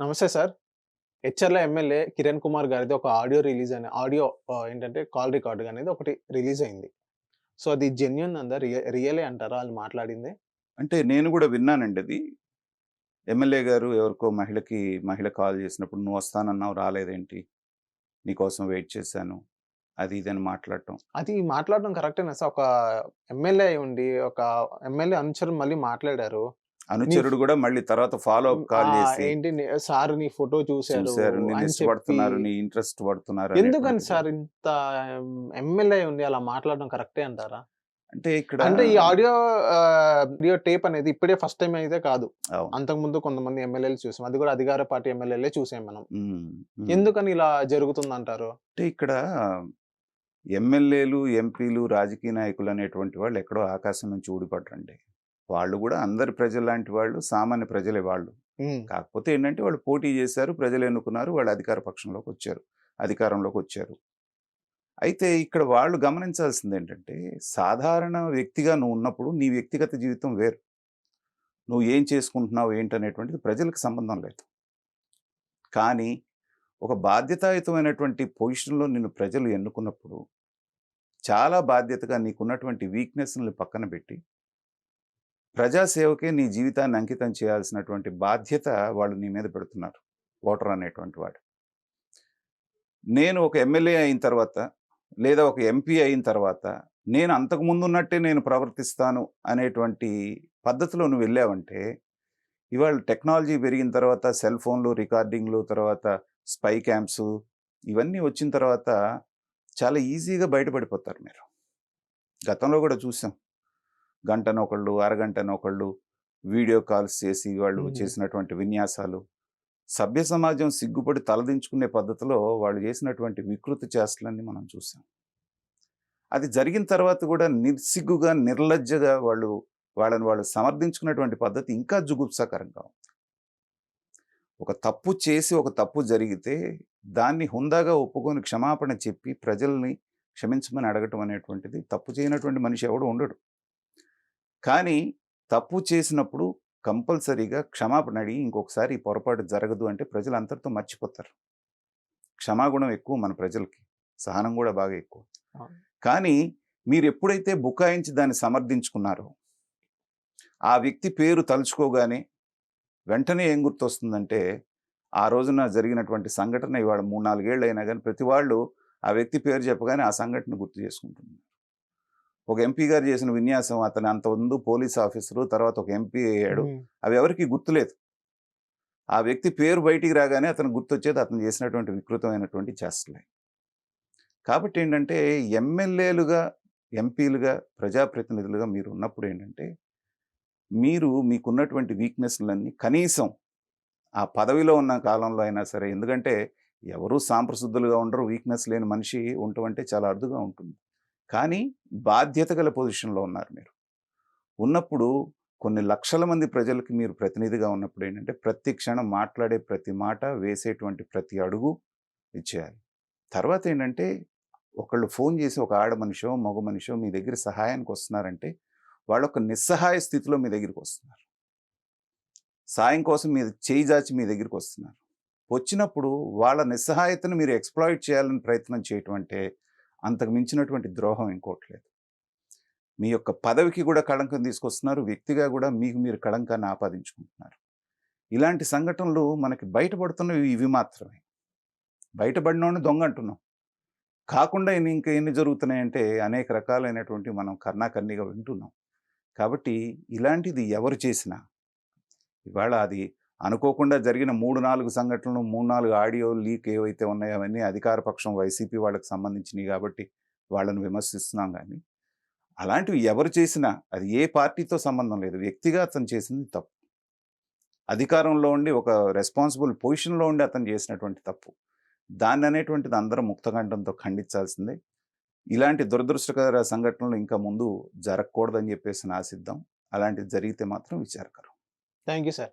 నమస్తే sir. హెచ్‌ఆర్‌ల MLA Kiran Kumar గారిది ఒక ఆడియో రిలీజ్ అని ఆడియో ఏంటంటే కాల్ రికార్డ్ అనేది ఒకటి రిలీజ్ అయింది. సో, అది జెన్యూన్ అందా? రియలే అంటారా ఆళ్ళు మాట్లాడింది? అంటే నేను గూడా విన్నానండి అది. ఎమ్మెల్యే గారు ఎవరికో మహిళ కాల్ చేసినప్పుడు "నువ్వొస్తానన్నావు రాలేదేంటి? నీకోసం వెయిట్ చేశాను." అది ఇది అని మాట్లాడటం. అది మాట్లాడడం కరెక్టేనా సార్? ఒక ఎమ్మెల్యే అయ్యుండి, ఒక ఎమ్మెల్యే అనుచరులు మళ్ళీ మాట్లాడారు. నీ ఫ్ అనుచరుడు గూడా మళ్ళీ తర్వాత ఫాలో అప్ కాల్ చేసి ఏంటి సార్ నీ ఫోటో చూసారు చూసారు. నిన్ను అని చెప్పి ఇష్టపడుతున్నారు. నీ ఇంట్రెస్ట్ పడుతున్నారు ఎందుకని అనేటువంటిది. సార్ ఇంత ఎమ్మెల్యే అయ్యుండి అలా మాట్లాడడం కరెక్టే అంటారా? అంటే ఇక్కడ అంటే ఈ ఆడియో టేప్ అనేది ఇప్పుడే ఫస్ట్ టైమ్ అయితే కాదు. అవును. అంతకుముందు కొంతమంది ఎమ్మెల్యేలు చూసాం. అది కూడా అధికార పార్టీ ఎమ్మెల్యేలే చూసాం మనం. హ్మ్. హ్మ్. ఎందుకని ఇలా జరుగుతుందంటారు? అంటే ఇక్కడ ఎమ్మెల్యేలు, ఎంపీలు, రాజకీయ నాయకులు అనేటువంటి వాళ్ళు ఎక్కడో ఆకాశం నుంచి ఊడిపడరండి. వాళ్ళు గూడా అందరి ప్రజల్లాంటి వాళ్ళు, సామాన్య ప్రజలే వాళ్ళు. హ్మ్. కాకపోతే ఏంటంటే వాళ్ళు పోటీ చేశారు. ప్రజలు ఎన్నుకున్నారు. వాళ్ళు అధికార పక్షంలోకొచ్చారు. అధికారంలోకొచ్చారు. అయితే ఇక్కడ వాళ్ళు గమనించాల్సిందేంటంటే, సాధారణ వ్యక్తిగా నువ్వున్నప్పుడు నీ వ్యక్తిగత జీవితం వేరు. నువ్వు ఏం చేసుకుంటున్నావు ఏంటనేటువంటిది ప్రజలకు సంబంధం లేదు. కానీ ఒక బాధ్యతాయుతమైనటువంటి పొజిషన్‌లో నిన్ను ప్రజలు ఎన్నుకున్నప్పుడు, చాలా బాధ్యతగా నీకున్నటువంటి వీక్‌నెస్‌లని పక్కన పెట్టి, ప్రజాసేవకే నీ జీవితాన్ని అంకితం చేయాల్సినటువంటి బాధ్యత వాళ్ళు నీ మీద పెడుతున్నారు. ఓటర్ అనేటువంటి వాడు. నేను ఒక ఎమ్మెల్యే అయిన తర్వాత, లేదా ఒక ఎంపీ అయిన తర్వాత, నేను అంతకుముందున్నట్టే నేను ప్రవర్తిస్తాను అనేటువంటి పద్ధతిలో నువ్వెళ్ళావంటే, ఇవాళ టెక్నాలజీ పెరిగిన తర్వాత సెల్ ఫోన్‌లు, రికార్డింగ్‌లు, తర్వాత స్పై క్యామ్సు ఇవన్నీ వచ్చిన తర్వాత చాలా ఈజీగా బయటపడిపోతారు మీరు. గతంలో గూడా చూసాం. గంటనొకళ్ళు, అరగంటనొకళ్ళు వీడియో కాల్స్ చేసి వాళ్ళు హ్మ్. చేసినటువంటి విన్యాసాలు. సభ్య సమాజం సిగ్గుపడి తలదించుకునే పద్ధతిలో వాళ్ళు చేసినటువంటి వికృతి చేష్టలన్నీ మనం చూసాం. అది జరిగిన తర్వాత గూడా నిర్సిగ్గుగా, నిర్లజ్జగా వాళ్ళని వాళ్ళు సమర్థించుకున్నటువంటి పద్ధతి ఇంకా జుగుప్సాకరంగా ఉంది. ఒక తప్పు చేసి, ఒక తప్పు జరిగితే దాన్ని హుందాగా ఒప్పుకొని క్షమాపణ చెప్పి ప్రజల్ని క్షమించమని అడగటం అనేటువంటిది తప్పు చేయనటువంటి మనిషి ఎవడు ఉండడు. కానీ తప్పు చేసినప్పుడు కంపల్సరీగా క్షమాపణ అడిగి ఇంకొకసారి ఈ పొరపాటు జరగదు అంటే ప్రజలు అంతటితో మర్చిపోతారు. క్షమాగుణం ఎక్కువ మన ప్రజలకి. సహనం గూడా బాగా ఎక్కువ. అవును. కానీ మీరెప్పుడైతే బుకాయించి దాన్ని సమర్థించుకున్నారో, ఆ వ్యక్తి పేరు తలుచుకోగానే వెంటనే ఏం గుర్తొస్తుందంటే, ఆ రోజున జరిగినటువంటి సంఘటన ఇవాళ 3, 4 ఏళ్లయినా గాని ప్రతి వాళ్ళు ఆ వ్యక్తి పేరు చెప్పగానే ఆ సంఘటన గుర్తు చేసుకుంటున్నారు. ఒక ఎంపీ గారు చేసిన విన్యాసం అతను అంతకుముందు పోలీస్ ఆఫీసరు, తర్వాత ఒక ఎంపీ అయ్యాడు. హ్మ్. అవి ఎవరికీ గుర్తులేదు. ఆ వ్యక్తి పేరు బయటికి రాగానే అతనికి గుర్తొచ్చేది అతను చేసినటువంటి వికృతమైనటువంటి చేష్టలే. కాబట్టి ఏంటంటే ఎమ్మెల్యేలుగా, ఎంపీలుగా, ప్రజాప్రతినిధులుగా మీరున్నప్పుడు ఏంటంటే, మీరు మీకున్నటువంటి వీక్‌నెస్‌లన్నీ కనీసం ఆ పదవిలో ఉన్న కాలంలో అయినా సరే ఎందుకంటే ఎవరు సాంప్రశుద్ధులుగా ఉండరు. వీక్‌నెస్ లేని మనిషి ఉండటం అంటే చాలా అరుదుగా ఉంటుంది. కానీ బాధ్యత గల పొజిషన్‌లో ఉన్నారు మీరు. ఉన్నప్పుడు కొన్ని లక్షల మంది ప్రజలకి మీరు ప్రతినిధిగా ఉన్నప్పుడు ఏంటంటే, ప్రతి క్షణం మాట్లాడే ప్రతి మాట, వేసేటువంటి ప్రతి అడుగు ఇచ్చేయాలి. తర్వాతేంటంటే, ఒకళ్ళు ఫోను జేసి ఒక ఆడ మనిషో, మగ మనిషో మీ దగ్గర సహాయానికొస్తున్నారంటే, వాళ్ళొక నిస్సహాయ స్థితిలో మీ దగ్గరికొస్తున్నారు. సాయం కోసం మీరు చేయి జాచి మీ దగ్గరికొస్తున్నారు. వచ్చినప్పుడు వాళ్ళ నిస్సహాయతను మీరు ఎక్స్‌ప్లాయిట్ చేయాలని ప్రయత్నం చేయటం అంటే, అంతకు మించినటువంటి ద్రోహం ఇంకోటి లేదు. మీ యొక్క పదవికి గూడా కళంకం తీసుకొస్తున్నారు. వ్యక్తిగా గూడా మీకు మీరు కళంకాన్ని ఆపాదించుకుంటున్నారు. ఇలాంటి సంఘటనలు మనకి బయటపడుతున్నవి ఇవి మాత్రమే. బయటపడినోడిని దొంగ అంటున్నాం. కాకుండా ఇంకా ఎన్ని జరుగుతున్నాయంటే అనేక రకాలైనటువంటివి మనం కర్ణాకర్ణిగా వింటున్నాం. కాబట్టి ఇలాంటిది ఎవరు చేసినా ఇవాళ అది అనుకోకుండా జరిగిన 3, 4 సంఘటనలు, 3, 4 ఆడియో లీక్ ఏవైతే ఉన్నాయో అవన్నీ అధికార పక్షం వైసీపీ వాళ్ళకి సంబంధించినయి గాబట్టి వాళ్ళని విమర్శిస్తున్నాం గానీ, అలాంటివి ఎవరు చేసినా అది ఏ పార్టీతో సంబంధం లేదు. వ్యక్తిగా అతను చేసింది తప్పు. అధికారంలో ఉండి ఒక రెస్పాన్సిబుల్ పొజిషన్‌లో ఉండి అతను చేసినటువంటి తప్పు. దాన్ననేటువంటిది అందరం ముక్తకంఠంతో ఖండించాల్సిందే. ఇలాంటి దురదృష్టకర సంఘటనలు ఇంకా ముందు జరగకూడదని జెప్పేసి ఆశిద్దాం. అలాంటిది జరిగితే మాత్రం విచారకరం. Thank you sir.